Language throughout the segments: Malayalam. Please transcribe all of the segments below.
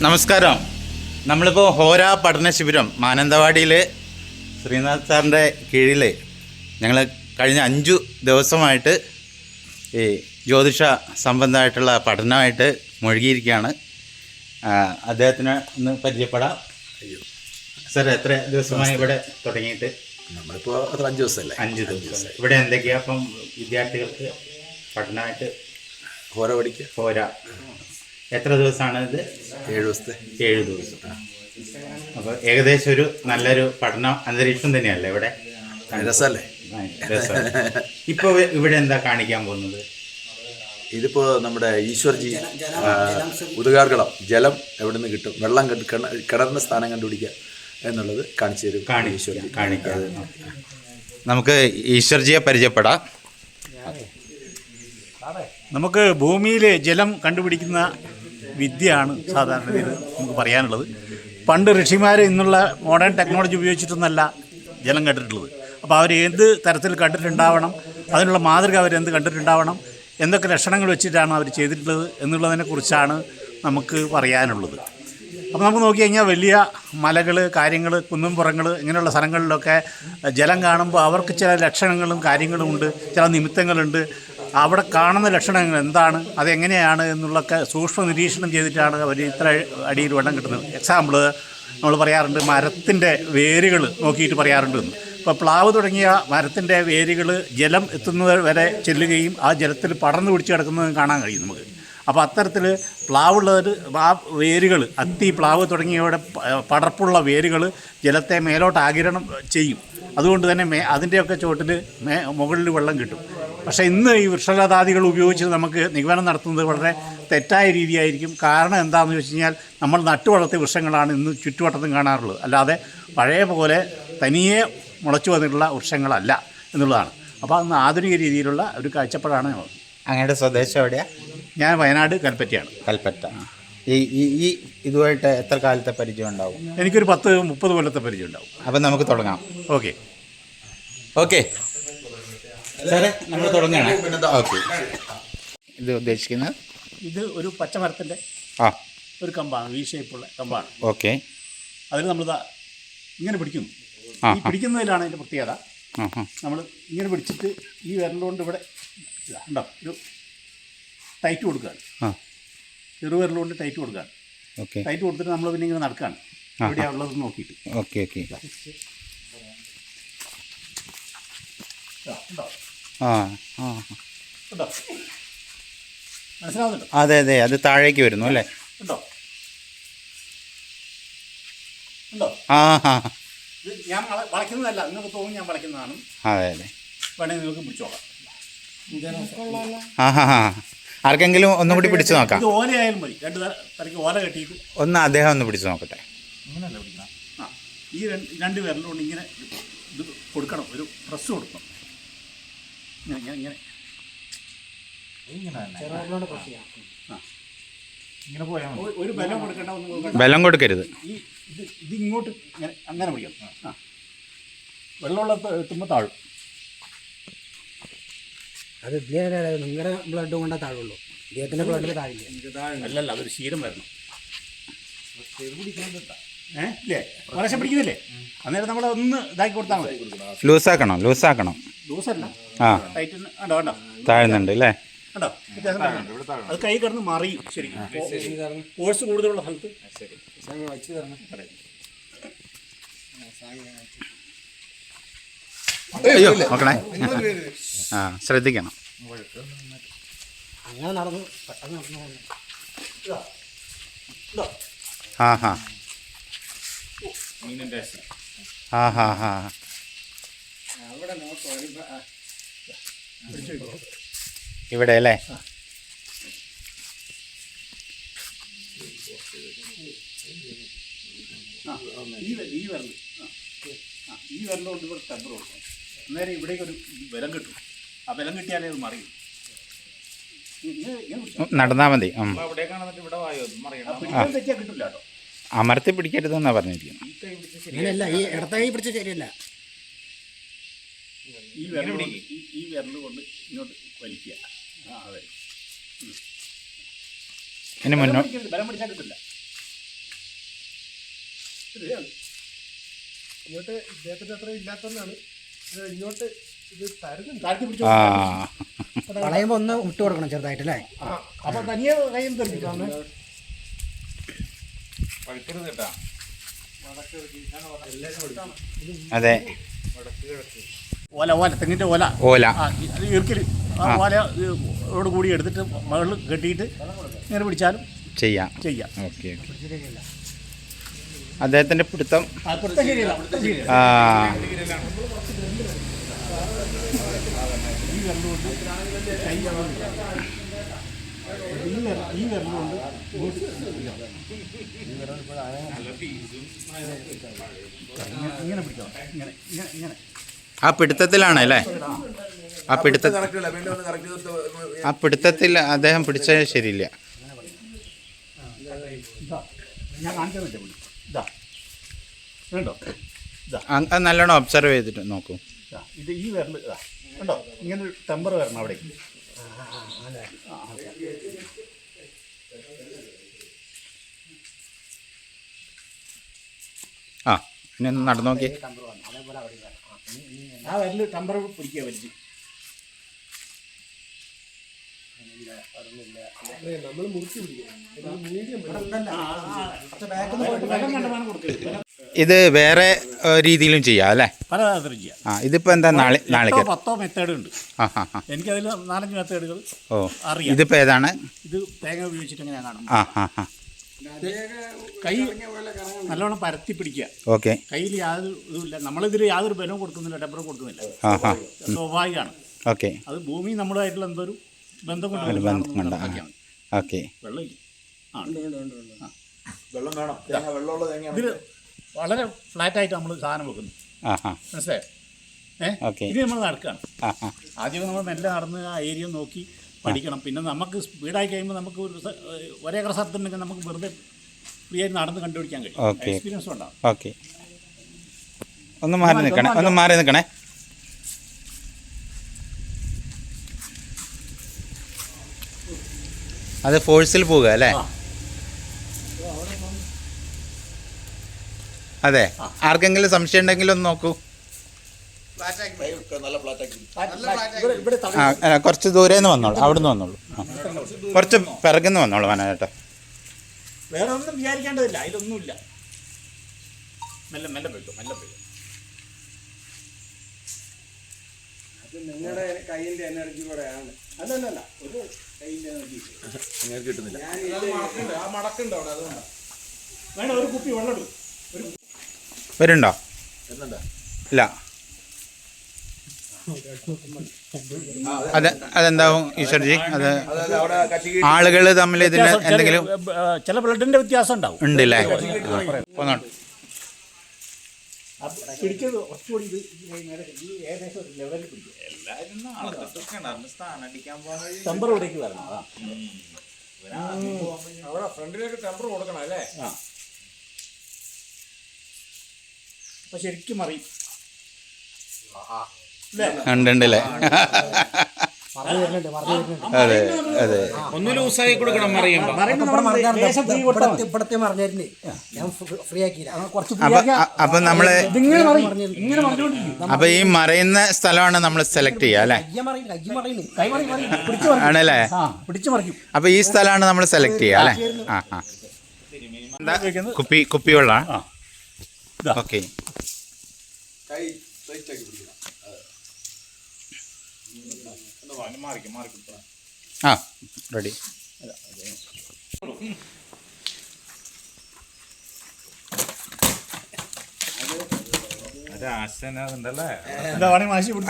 നമസ്കാരം. നമ്മളിപ്പോൾ ഹോര പഠന ശിബിരം മാനന്തവാടിയിൽ ശ്രീനാഥ് സാറിൻ്റെ കീഴിൽ ഞങ്ങൾ കഴിഞ്ഞ 5 ദിവസമായിട്ട് ഈ ജ്യോതിഷ സംബന്ധമായിട്ടുള്ള പഠനമായിട്ട് മുഴുകിയിരിക്കുകയാണ്. അദ്ദേഹത്തിന് ഒന്ന് പരിചയപ്പെടാം. സാർ, എത്ര ദിവസമായി ഇവിടെ തുടങ്ങിയിട്ട്? നമ്മളിപ്പോൾ 5 ദിവസമല്ലേ? 5 ദിവസം. ഇവിടെ എന്തൊക്കെയാണ് അപ്പം വിദ്യാർത്ഥികൾക്ക് പഠനമായിട്ട്? ഹോര പഠിക്കുക. ഹോര എത്ര ദിവസമാണ് ഇത്? 7 ദിവസത്തെ. 7 ദിവസം. അപ്പോൾ ഏകദേശം ഒരു നല്ലൊരു പഠന അന്തരീക്ഷം തന്നെയല്ലേ ഇവിടെ? രസമല്ലേ? ഇപ്പോൾ ഇവിടെ എന്താ കാണിക്കാൻ പോകുന്നത്? ഇതിപ്പോൾ നമ്മുടെ ഈശ്വർജി ഉദുകാർകളം ജലം എവിടെ നിന്ന് കിട്ടും, വെള്ളം കിണറിൻ്റെ സ്ഥാനം കണ്ടുപിടിക്കുക എന്നുള്ളത് കാണിച്ചു തരും. ഈശ്വർജി കാണിക്കാം. നമുക്ക് ഈശ്വർജിയെ പരിചയപ്പെടാം. നമുക്ക് ഭൂമിയിലെ ജലം കണ്ടുപിടിക്കുന്ന വിദ്യയാണ് സാധാരണ ഇത് നമുക്ക് പറയാനുള്ളത്. പണ്ട് ഋഷിമാർ ഇന്നുള്ള മോഡേൺ ടെക്നോളജി ഉപയോഗിച്ചിട്ടൊന്നല്ല ജലം കണ്ടിട്ടുള്ളത്. അപ്പോൾ അവർ എന്ത് തരത്തിൽ കണ്ടിട്ടുണ്ടാവണം, അതിനുള്ള മാതൃക അവരെന്ത് കണ്ടിട്ടുണ്ടാവണം, എന്തൊക്കെ ലക്ഷണങ്ങൾ വെച്ചിട്ടാണ് അവർ ചെയ്തിട്ടുള്ളത് എന്നുള്ളതിനെക്കുറിച്ചാണ് നമുക്ക് പറയാനുള്ളത്. അപ്പോൾ നമുക്ക് നോക്കി കഴിഞ്ഞാൽ വലിയ മലകൾ, കാര്യങ്ങൾ, കുന്നുംപുറങ്ങൾ ഇങ്ങനെയുള്ള സ്ഥലങ്ങളിലൊക്കെ ജലം കാണുമ്പോൾ അവർക്ക് ചില ലക്ഷണങ്ങളും കാര്യങ്ങളും ഉണ്ട്, ചില നിമിത്തങ്ങളുണ്ട്. അവിടെ കാണുന്ന ലക്ഷണങ്ങൾ എന്താണ്, അതെങ്ങനെയാണ് എന്നുള്ളതൊക്കെ സൂക്ഷ്മ നിരീക്ഷണം ചെയ്തിട്ടാണ് അവർ ഇത്ര അടിയിൽ വെള്ളം കിട്ടുന്നത്. എക്സാമ്പിൾ നമ്മൾ പറയാറുണ്ട്, മരത്തിൻ്റെ വേരുകൾ നോക്കിയിട്ട് പറയാറുണ്ട് എന്ന്. ഇപ്പോൾ പ്ലാവ് തുടങ്ങിയ മരത്തിൻ്റെ വേരുകൾ ജലം എത്തുന്നത് വരെ ചെല്ലുകയും ആ ജലത്തിൽ പടർന്നു പിടിച്ച് കിടക്കുന്നതും കാണാൻ കഴിയും നമുക്ക്. അപ്പോൾ അത്തരത്തിൽ പ്ലാവുള്ളവർ ആ വേരുകൾ, അത്തി, പ്ലാവ് തുടങ്ങിയവയുടെ പടർപ്പുള്ള വേരുകൾ ജലത്തെ മേലോട്ട് ആഗിരണം ചെയ്യും. അതുകൊണ്ട് തന്നെ അതിൻ്റെയൊക്കെ ചുവട്ടിൽ മുകളിൽ വെള്ളം കിട്ടും. പക്ഷേ ഇന്ന് ഈ വൃക്ഷലതാദികൾ ഉപയോഗിച്ച് നമുക്ക് നിഗമനം നടത്തുന്നത് വളരെ തെറ്റായ രീതിയായിരിക്കും. കാരണം എന്താണെന്ന് വെച്ച് കഴിഞ്ഞാൽ നമ്മൾ നട്ടുവളർത്തിയ വൃക്ഷങ്ങളാണ് ഇന്ന് ചുറ്റുവട്ടത്തും കാണാറുള്ളത്, അല്ലാതെ പഴയ പോലെ തനിയെ മുളച്ചു വന്നിട്ടുള്ള വൃക്ഷങ്ങളല്ല എന്നുള്ളതാണ്. അപ്പോൾ അന്ന് ആധുനിക രീതിയിലുള്ള ഒരു കാഴ്ചപ്പാടാണ്. അങ്ങയുടെ സ്വദേശം എവിടെയാണ്? ഞാൻ വയനാട് കൽപ്പറ്റയാണ്. കൽപ്പറ്റ. ഈ ഇതുമായിട്ട് എത്ര കാലത്തെ പരിചയം ഉണ്ടാവും? എനിക്കൊരു 10-30 കൊല്ലത്തെ പരിചയം ഉണ്ടാവും. അപ്പം നമുക്ക് തുടങ്ങാം. ഓക്കെ സാറേ, നമ്മൾ തുടങ്ങുകയാണ്. ഓക്കെ. ഇത് ഉദ്ദേശിക്കുന്നത് ഇത് ഒരു പച്ചമരത്തിൻ്റെ ഒരു കമ്പാണ്, വി ഷേപ്പുള്ള കമ്പാണ്. ഓക്കെ. അതിൽ നമ്മളിതാ ഇങ്ങനെ പിടിക്കുന്നു. ഈ പിടിക്കുന്നതിലാണ് അതിൻ്റെ പ്രത്യേകത. നമ്മൾ ഇങ്ങനെ പിടിച്ചിട്ട് ഈ വിരലുകൊണ്ട് ഇവിടെ ഉണ്ടോ ഒരു ടൈറ്റ് കൊടുക്കുകയാണ്. ചെറുവിരലുകൊണ്ട് ടൈറ്റ് കൊടുക്കുകയാണ്. ടൈറ്റ് കൊടുത്തിട്ട് നമ്മൾ പിന്നെ ഇങ്ങനെ നടക്കുകയാണ്, എവിടെയാണ് ഉള്ളത് നോക്കിയിട്ട്. ഓക്കെ. മനസ്സിലാവുന്നുണ്ടോ? അതെ, അത് താഴേക്ക് വരുന്നു അല്ലേ? ഉണ്ടോ? ഇത് ഞാൻ വളയ്ക്കുന്നതല്ല, നിങ്ങൾക്ക് തോന്നും ഞാൻ വളയ്ക്കുന്നതാണ്. അതെ. വേണമെങ്കിൽ നിങ്ങൾക്ക് പിടിച്ചോളാം. ആർക്കെങ്കിലും ഒന്നും കൂടി പിടിച്ചു നോക്കാം. ഇത് ഓലയായാലും മതി, 2 തരയ്ക്ക് ഓല കെട്ടിയിട്ട് ഒന്ന് അദ്ദേഹം ഒന്ന് പിടിച്ചു നോക്കട്ടെ. അങ്ങനെയല്ല പിടിക്കണം. ഈ 2 വിരലുകൊണ്ട് ഇങ്ങനെ ഇത് കൊടുക്കണം, ഒരു പ്രസ് കൊടുക്കണം. ഇങ്ങനെ പോയാൽ മതി. ഒരു ബലം കൊടുക്കേണ്ട, ബലം കൊടുക്കരുത്. ഇത് ഇങ്ങോട്ട് ഇങ്ങനെ അങ്ങനെ പിടിക്കണം. വെള്ളമുള്ള എത്തുമ്പോൾ താഴും. അത് നിങ്ങളുടെ ബ്ലഡ് കൊണ്ടേ താഴുള്ളൂ, ഇദ്ദേഹത്തിൻ്റെ ബ്ലഡിൽ താഴില്ല. അല്ലല്ല, അതൊരു ശീലം വരണം. ഇല്ലേ, കുറേശ്ശെ പിടിക്കുന്നില്ലേ? അന്നേരം നമ്മൾ ഒന്ന് ഇതാക്കി കൊടുത്താൽ മതി. ലൂസാക്കണം. ലൂസല്ല, ടൈറ്റ്. വേണ്ട, താഴ്ന്നുണ്ട് അല്ലേ? കേട്ടോ, വ്യത്യാസം. അത് കൈ കിടന്ന് മറിയും ശരിക്കും. ഫോഴ്സ് കൂടുതലുള്ള സ്ഥലത്ത് അയ്യോ, നോക്കണേ. ശ്രദ്ധിക്കണം. അങ്ങനെ നടന്നു പെട്ടെന്ന് നടന്നു. ഇവിടെ അല്ലേ? ഈ വിരലുകൊണ്ട് ഇവിടെ ടെമ്പർ കൊടുക്കണം. അന്നേരം ഇവിടേക്കൊരു ബലം കിട്ടും. ആ ബലം കിട്ടിയാലേ അത് മറിയും. നടന്നാൽ മതി. പിടിക്കാൻ തെറ്റിയാൽ കിട്ടില്ല കേട്ടോ. അമർത്തി പിടിക്കരുതെന്നാണ് പറഞ്ഞിരിക്കുന്നത്. അങ്ങനെയല്ല, ഈ ഇടത്തെ കൈ പിടിച്ച ശരിയല്ല. ഈ വിരൽ കൊണ്ട് ഇങ്ങോട്ട് വലിക്കുക. അതെ. ഇനി മുന്നോ ബലം പിടിച്ചാൽ കിട്ടില്ല. ഇങ്ങോട്ട് ഇദ്ദേഹത്തിന്റെ അത്ര ഇല്ലാത്തതാണ് ഇങ്ങോട്ട് ഇത് തരുന്നുണ്ട്. താഴ്ത്തി പിടിച്ചു. ആ കളയുമ്പോ ഒന്ന് വിട്ടു കൊടുക്കണം ചെറുതായിട്ടല്ലേ. അപ്പൊ തനിയെ കയ്യിൽ തെറിപ്പിക്കാം. അതെ ഓല തെങ്ങിന്റെ ഓല ഓല അത് ഇറുക്കിൽ ഓല കൂടി എടുത്തിട്ട് മുകളിൽ കെട്ടിയിട്ട് ഇങ്ങനെ പിടിച്ചാലും ചെയ്യാം. ചെയ്യാം. ഓക്കെ അദ്ദേഹത്തിൻ്റെ പിടുത്തം പിടുത്തം ശരിയല്ല, പിടുത്തം ശരിയല്ല. ആ ഈ വിരലുകൊണ്ട് കൈ ഈ വിരലുകൊണ്ട് ഇങ്ങനെ പിടിക്കണം. ഇങ്ങനെ ഇങ്ങനെ ഇങ്ങനെ ആ പിടുത്തത്തിലാണ് അല്ലേ? ആ പിടുത്തത്തിൽ അദ്ദേഹം പിടിച്ചത് ശരിയില്ല. ഞാൻ കാണിക്കാൻ പറ്റും. ഇതാ വേണ്ടോ? ഇതാ അത് നല്ലോണം ഒബ്സർവ് ചെയ്തിട്ട് നോക്കൂ. ഇത് ഈ വിരൽ ഇതാ കണ്ടോ, ഇങ്ങനെ ഒരു ടെമ്പർ വരണം അവിടെ. ആ ഇനി ഒന്ന് നടന്നു നോക്കി. ആ വിരൽ ടെമ്പർ പിടിക്കുക വലിച്ച്. നമ്മൾ മുറിച്ച് പിടിക്കണം. മീഡിയം ഇത് വേറെ രീതിയിലും ചെയ്യാം അല്ലേ? പല തരത്തിലും ചെയ്യാം. ആ ഇതിപ്പോൾ എന്താ നാളേക്ക് 10 മെത്തേഡ് ഉണ്ട്. ആ ആ ആ എനിക്കതിൽ 4-5 മെത്തേഡുകൾ ഓ അറിയാം. ഇതിപ്പോൾ ഏതാണ്? ഇത് തേങ്ങ ഉപയോഗിച്ചിട്ട് എങ്ങനെയാണ് കാണുന്നത്. ആ ആ ആ കൈ നല്ലോണം പരത്തി പിടിക്കുക. ഓക്കെ കയ്യിൽ യാതൊരു ഇതുമില്ല. നമ്മളിതിൽ യാതൊരു ബലവും കൊടുക്കുന്നില്ല, ടെമ്പറും കൊടുക്കുന്നില്ല. ആ ആ സ്വാഭാവികമാണ്. ഓക്കെ അത് ഭൂമി നമ്മളുമായിട്ടുള്ള എന്തോ ഒരു ബന്ധം കൊണ്ട് ഒരു ബന്ധം കൊണ്ട് ഉണ്ടാക്കിയാണ്. ഓക്കെ വെള്ളമില്ല. ആ വെള്ളം വേണം. തേങ്ങ വെള്ളമുള്ള തേങ്ങ. ഇതിൽ വളരെ ഫ്ലാറ്റായിട്ട് നമ്മൾ സാധനം വെക്കുന്നു. ആ ആ മനസ്സിലായോ? ഓക്കെ ഇത് നമ്മൾ നടക്കുകയാണ്. ആ ആ ആദ്യം നമ്മൾ മെല്ലെ നടന്ന് ആ ഏരിയ നോക്കി പഠിക്കണം. പിന്നെ നമുക്ക് സ്പീഡായി കഴിയുമ്പോൾ നമുക്ക് ഒരേ സ്ഥലത്തുണ്ടെങ്കിൽ നമുക്ക് വെറുതെ ഫ്രീ ആയിട്ട് നടന്ന് കണ്ടുപിടിക്കാൻ കഴിയും. ഓക്കെ. എക്സ്പീരിയൻസ് ഉണ്ടാവും. ഓക്കെ ഒന്ന് മാറി നിൽക്കണേ. അത് ഫോഴ്സിൽ പോവുക അല്ലേ? അതെ. ആർക്കെങ്കിലും സംശയം ഉണ്ടെങ്കിൽ ഒന്ന് നോക്കൂ. നല്ല ഫ്ലാറ്റാക്കി. ഇവിടെ ആ അല്ല, കുറച്ച് ദൂരെ നിന്ന് വന്നോളൂ. അവിടെ നിന്ന് വന്നോളൂ. ആ കുറച്ച് പിറകുന്ന് വന്നോളൂ വനാട്ടോ. വേറെ ഒന്നും വിചാരിക്കേണ്ടതില്ല, അതിലൊന്നുമില്ല. മെല്ലെ മെല്ലെ പോയിക്കോ, മെല്ലെ പോയിക്കോ. അത് നിങ്ങളുടെ കയ്യിന്റെ എനർജി കൂടെയാണ്. അല്ലല്ല ഒരു കയ്യിൻ്റെ എനർജി അങ്ങനെ കിട്ടുന്നില്ല. ആ മടക്കുണ്ട് അവിടെ, അതുകൊണ്ടാണ്. വേണം. ഒരു കുപ്പി വെള്ളം എടുക്കും. വരുന്നുണ്ടോ? എന്നുണ്ടാ ഇല്ല. അതെന്താവും ഈശ്വർജി? അത് അവിടെ കച്ചി ആളുകൾ തമ്മിൽ ഇതിന് എന്തെങ്കിലും ചില ബ്ലഡിന്റെ വ്യത്യാസം ഉണ്ടാവും. ഉണ്ടല്ലേ? പിടിക്കുന്നത് കുറച്ചുകൂടി ഇത് ഈ ഏകദേശം ഒരു ലെവലിൽ പിടിക്കും. ടെമ്പർ ഇവിടേക്ക് വരണം. അവിടെ ഫ്രണ്ടിലേക്ക് ടെമ്പർ കൊടുക്കണം അല്ലേ? ആ അപ്പൊ ശരിക്കും അറിയും. ഉണ്ടല്ലേ? അതെ അതെ. ഒന്ന് ലൂസായി കൊടുക്കണം മറിയുമ്പോ. ഇപ്പഴത്തെ മറിഞ്ഞിരുന്നേ ഞാൻ ഫ്രീ ആക്കിയില്ല. അപ്പൊ നമ്മള് അപ്പൊ ഈ മറയുന്ന സ്ഥലമാണ് നമ്മൾ സെലക്ട് ചെയ്യുക അല്ലേ? ആണല്ലേ? പിടിച്ചു മറിക്കും. അപ്പൊ ഈ സ്ഥലമാണ് നമ്മൾ സെലക്ട് ചെയ്യുക അല്ലേ? ആ ആ കുപ്പി വെള്ളമാണ്. ഓക്കെ. കൈ ടൈറ്റാക്കി പിടിക്കണം. ആ റെഡി.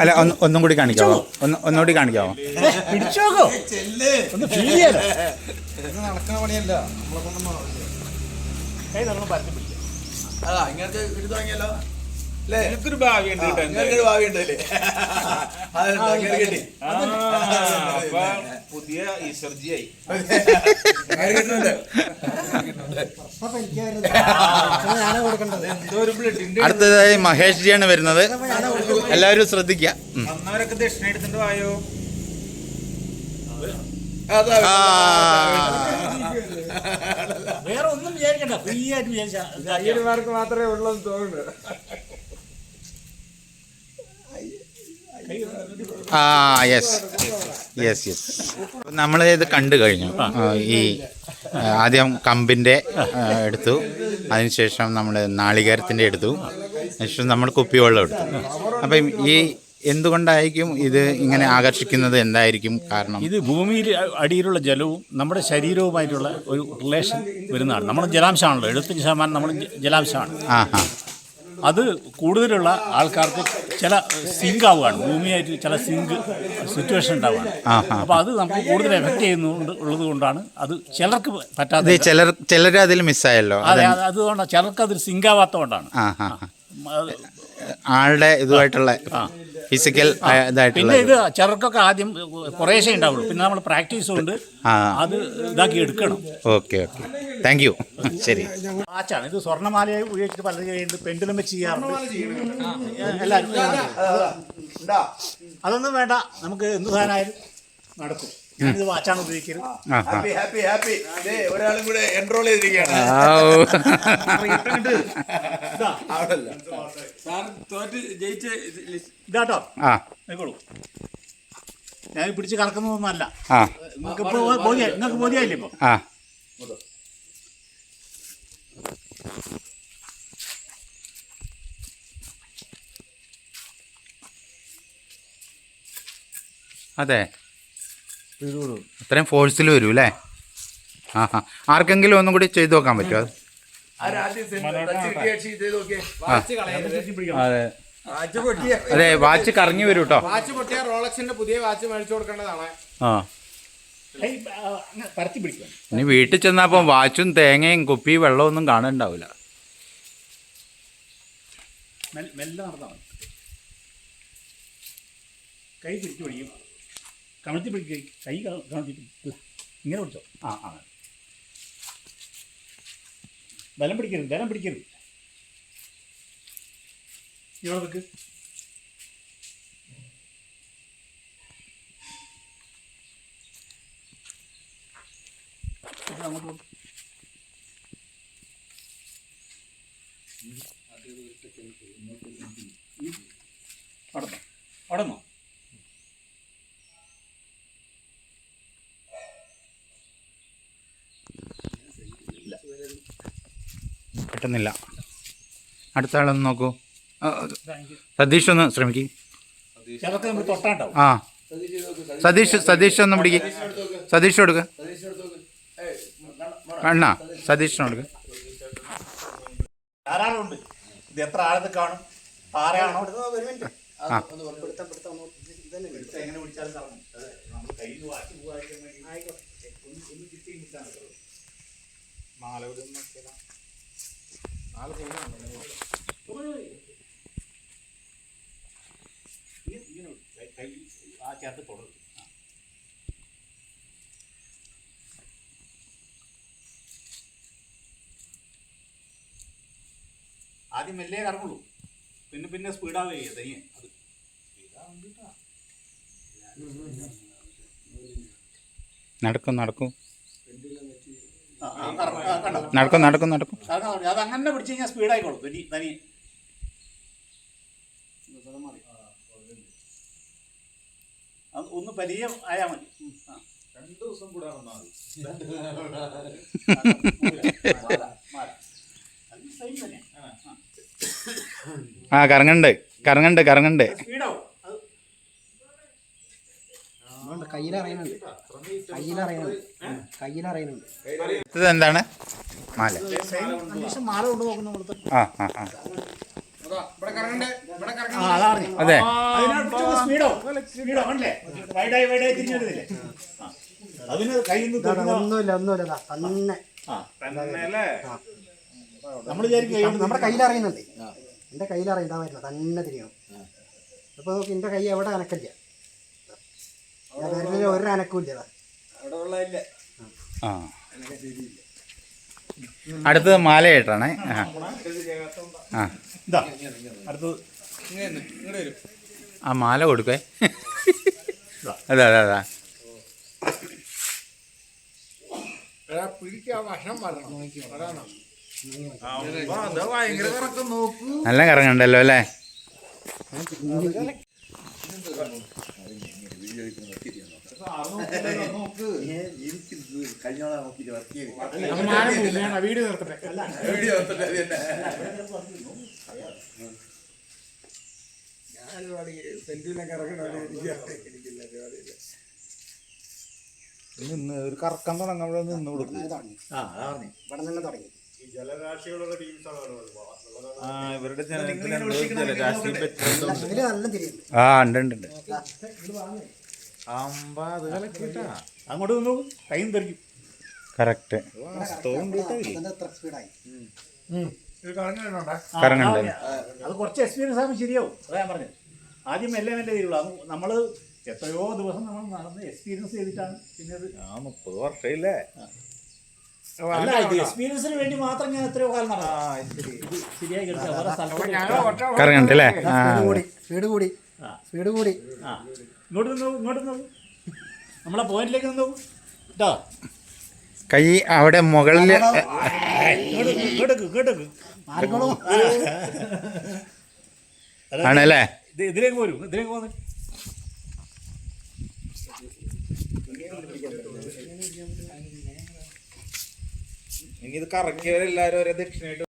അല്ല ഒന്നും കൂടി കാണിക്കാവോ? ഒന്നുകൂടി കാണിക്കാവോ? പിടിച്ചോക്കോ, ഒന്ന് ഫീൽ ചെയ്യാലോ. നടക്കുന്ന പണിയല്ല, നമ്മളെ കൊണ്ടൊന്നും കൈ നമ്മൾ പരത്തി പിടിക്കാം. അതാ ഇങ്ങനെ എടുത്തു തുടങ്ങിയല്ലോ. എനിക്കൊരു ഭാവിയുണ്ട്. ഇങ്ങനൊരു ഭാവിയുണ്ടല്ലേ? കിട്ടി. പുതിയ ഈശ്വർജിയായി. എന്തോ ഒരു ബ്ലഡിന്റെ അടുത്തതായി മഹേഷ് ജിയാണ് വരുന്നത്. എല്ലാവരും ശ്രദ്ധിക്കുക. അന്നവരൊക്കെ ദക്ഷിണ എടുത്തിട്ട് വായോ. വേറെ ഒന്നും വിചാരിക്കണ്ട, ഫ്രീ ആയിട്ട് വിചാരിച്ചാൽ മാത്രമേ ഉള്ളൂ തോന്നുന്നു. ആ യെസ് യെസ് യെസ്. നമ്മൾ ഇത് കണ്ടു കഴിഞ്ഞു. ഈ ആദ്യം കമ്പിൻ്റെ എടുത്തു, അതിനുശേഷം നമ്മൾ നാളികേരത്തിൻ്റെ എടുത്തു, അതിനുശേഷം നമ്മൾ കുപ്പിവെള്ളം എടുത്തു. അപ്പം ഈ എന്തുകൊണ്ടായിരിക്കും ഇത് ഇങ്ങനെ ആകർഷിക്കുന്നത്? എന്തായിരിക്കും കാരണം? ഇത് ഭൂമിയിൽ അടിയിലുള്ള ജലവും നമ്മുടെ ശരീരവുമായിട്ടുള്ള ഒരു റിലേഷൻ വരുന്നതാണ്. നമ്മുടെ ജലാംശമാണല്ലോ, 75% നമ്മൾ ജലാംശമാണ്. ആ ആ അത് കൂടുതലുള്ള ആൾക്കാർക്ക് ചില സിങ്ക് ആവുകയാണ്, ഭൂമിയായിട്ട് ചില സിങ്ക് സിറ്റുവേഷൻ ഉണ്ടാവുകയാണ്. അപ്പോൾ അത് നമുക്ക് കൂടുതൽ എഫക്റ്റ് ചെയ്യുന്നുണ്ട് ഉള്ളത് കൊണ്ടാണ് അത് ചിലർക്ക് പറ്റാത്തത്. ചിലർ അതിൽ മിസ്സായല്ലോ. അതെ, അതുകൊണ്ടാണ് ചിലർക്ക് അതിൽ സിങ്ക് ആവാത്തതുകൊണ്ടാണ്. ആളുടെ ഇതുമായിട്ടുള്ള ഫിസിക്കൽ ഇതായിട്ടുള്ള. പിന്നെ ഇത് ചിലർക്കൊക്കെ ആദ്യം കുറേശ്ശേ ഉണ്ടാവുള്ളൂ, പിന്നെ നമ്മൾ പ്രാക്ടീസ് കൊണ്ട് അത് ഇതാക്കി എടുക്കണം. Okay okay, thank you. ശരി. വാച്ചാണ് ഇത്. സ്വർണ്ണമാല ഉപയോഗിച്ചിട്ട് പലരും ചെയ്യുന്നുണ്ട്, പെൻഡുലം വെച്ച് ചെയ്യാറുണ്ട് എല്ലാവരും. അതൊന്നും വേണ്ട, നമുക്ക് എന്ത് സാധനമായാലും നടക്കും. ഞാനിത് വാച്ചാണ് ഉപയോഗിക്കരുത്. ഒരാളും കൂടെ എൻറോൾ ചെയ്തിരിക്കുകയാണ്. ഇതാട്ടോ ആയിക്കോളൂ. ഞാൻ പിടിച്ച് കറക്കുന്നതൊന്നുമല്ല. നിങ്ങൾക്ക് ബോധ്യമായില്ലേ ഇപ്പൊ? അതെ, അത്രയും ഫോഴ്സിൽ വരും അല്ലേ? ആ ആ, ആർക്കെങ്കിലും ഒന്നും കൂടി ചെയ്തു നോക്കാൻ പറ്റുമോ അത്? അതെ അതെ, വാച്ച് കറങ്ങി വരും കേട്ടോ. വാച്ച് പൊട്ടിയ റോളക്സിന്റെ പുതിയ വാച്ച് മേടിച്ചു കൊടുക്കേണ്ടതാണ്. ആ, പരത്തി പിടിക്കുക. ഇനി വീട്ടിൽ ചെന്നപ്പം വാച്ചും തേങ്ങയും കുപ്പി വെള്ളമൊന്നും കാണുന്നുണ്ടാവില്ല. മെല്ലെ നടന്നാൽ മതി. കൈ പിടിച്ചു പിടിക്കും, കമഴ്ത്തി പിടിക്കുക. കൈ കമഴ്ത്തി പിടിക്കുക, ഇങ്ങനെ പിടിച്ചോ. ആ ആ, ബലം പിടിക്കരുത്, ബലം പിടിക്കരുത്. ഇവിടെ വെക്ക്. അങ്ങോട്ട് അടന്നോ? കിട്ടുന്നില്ല. അടുത്ത ആളൊന്ന് നോക്കൂ. സതീഷ് ഒന്ന് ശ്രമിക്കും. ചിലർക്ക് നമ്മൾ തൊട്ടാണ്ടാവും. ആ, സതീഷ് ഒന്ന് പിടിക്കും. സതീഷ് കൊടുക്ക. അണ്ണാ സതീഷിന് കൊടുക്ക. ധാരാളം ഉണ്ട്. ഇത് എത്ര ആഴത്തിൽ കാണും? പാറയാണോ? ആ, എങ്ങനെ പിടിച്ചാലും കറങ്ങും. നമ്മൾ കയ്യിൽ വാച്ച് പോകാതിരിക്കാൻ വേണ്ടി ഒന്ന് ചുറ്റി പിടിച്ചാൽ മാല കൈ ആ ചേർത്ത് തുടരും. ആദ്യം മെല്ലേ കറങ്ങുള്ളൂ, പിന്നെ പിന്നെ സ്പീഡാവുക തനിയെ. അത് നടക്കും നടക്കും കണ്ടോ? നടക്കും നടക്കും നടക്കും. അത് അങ്ങനെ പിടിച്ചു കഴിഞ്ഞാൽ സ്പീഡായിക്കോളും തനിയെ. ഒന്ന് പരിചയം ആയാൽ മതി. 2 ദിവസം കൂടെ വന്നാൽ മതി. ആ, കറങ്ങണ്ട് കറങ്ങണ്ട് കറങ്ങണ്ട്. സ്പീഡാവും. ഇത് എന്താണ്? മാല. മാല കൊണ്ട് നോക്കുന്ന നമ്മള്. ആ ആ ആ, അതെ. അതിന് കയ്യിൽ നമ്മൾ നമ്മുടെ കയ്യിലറിയുന്നുണ്ട്. എൻ്റെ കയ്യിലറിയാൻ പറ്റില്ല, തന്നെ തിരിയണം. അപ്പോൾ നോക്കി എൻ്റെ കൈ എവിടെ അനക്കില്ല, ഒരു അനക്കില്ല. ആ, അടുത്തത് മാലയായിട്ടാണേ. ആ ആ, അടുത്തത് ആ മാല കൊടുക്കേ. അതെ അതെ അതെ. പിടിക്കാൻ വശം വരണം അതാണ് നല്ല കറങ്ങണ്ടല്ലോ അല്ലേ? വീഡിയോ നിർത്തട്ടെ ഒരു കറക്കം തുടങ്ങുമ്പോൾ നിന്ന് കൊടുക്കും. ഇവിടെ നിന്ന് തുടങ്ങി ഇവരുടെ ജലരാശിയും ഇതില് നല്ല തിരിയുണ്ട്. ആ ഉണ്ട് ഉണ്ട് ഉണ്ട്. അങ്ങോട്ട് നിന്ന് കൈയും തെറിക്കും. കറക്റ്റ് അതിന്റെ അത്ര സ്പീഡായി ഇത് കളഞ്ഞിട്ടുണ്ടോ കറങ്ങണ്ടല്ലോ. അത് കുറച്ച് എക്സ്പീരിയൻസ് ആകുമ്പോൾ ശരിയാവും. അതാ ഞാൻ പറഞ്ഞത്. ആദ്യം മെല്ലെ മെല്ലെ തീരുള്ളൂ. അത് നമ്മൾ എത്രയോ ദിവസം നമ്മൾ നടന്ന് എക്സ്പീരിയൻസ് ചെയ്തിട്ടാണ് പിന്നെ അത് 30 വർഷമില്ലേ? അല്ല, ഇത് എക്സ്പീരിയൻസിന് വേണ്ടി മാത്രം ഞാൻ എത്രയോ കാലം നടന്നു. ഇത് ശരിയായി എടുത്താൽ വേറെ സ്ഥലത്ത് കറങ്ങണ്ടല്ലേ? ആ സ്പീഡ് കൂടി സ്പീഡ് കൂടി ആ ഇങ്ങോട്ട് നിന്നോ, ഇങ്ങോട്ട് നിന്നോ, നമ്മളെ പോയിന്റിലേക്ക് നിന്നോ കേട്ടോ. കൈ അവിടെ മുകളിൽ മാറിക്കോളൂ. ആണല്ലേ? ഇതിലേക്ക് പോരും, ഇതിലേക്ക് പോന്നു. ഇനി ഇത് കറക്കിയവരെല്ലാരും ഒരേ ദക്ഷിണായിട്ട്